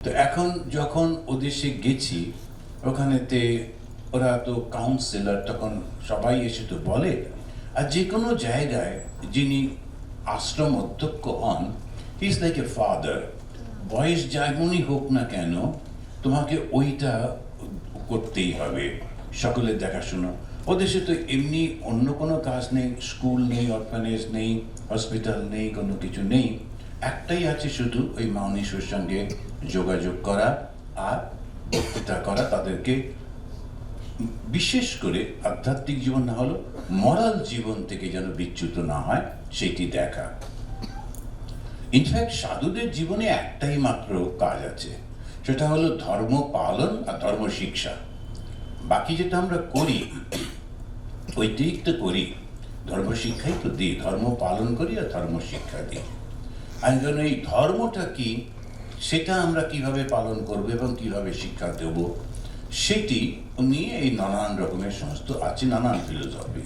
তো এখন যখন ওদেশে গেছি, ওখানেতে ওরা তো কাউন্সিলর, তখন সবাই এসে তো বলে, আর যে কোনো জায়গায় যিনি আশ্রম অধ্যক্ষ হন, he is like a father. বয়স যেমনই হোক না কেন, তোমাকে ওইটা করতেই হবে, সকলের দেখাশুনো। ওদেশে তো এমনি অন্য কোনো কাজ নেই, স্কুল নেই, অরফানেজ নেই, হসপিটাল নেই, কোনো কিছু নেই। একটাই আছে শুধু, ওই মানুষের সঙ্গে যোগাযোগ করা আর বক্তৃতা করা, তাদেরকে বিশেষ করে আধ্যাত্মিক জীবন না হলেও মরাল জীবন থেকে যেন বিচ্যুত না হয় সেটি দেখা। ইনফ্যাক্ট সাধুদের জীবনে একটাই মাত্র কাজ আছে, সেটা হলো ধর্ম পালন আর ধর্ম শিক্ষা। বাকি যেটা আমরা করি ওইটাই তো করি, ধর্ম শিক্ষাই তো দিই, ধর্ম পালন করি আর ধর্ম শিক্ষা দিই। আর জন্য এই ধর্মটা কি, সেটা আমরা কিভাবে পালন করব এবং কিভাবে শিক্ষা দেব, সেটি নিয়ে এই নানান রকমের সমস্ত আছে, নানান ফিলোসফি।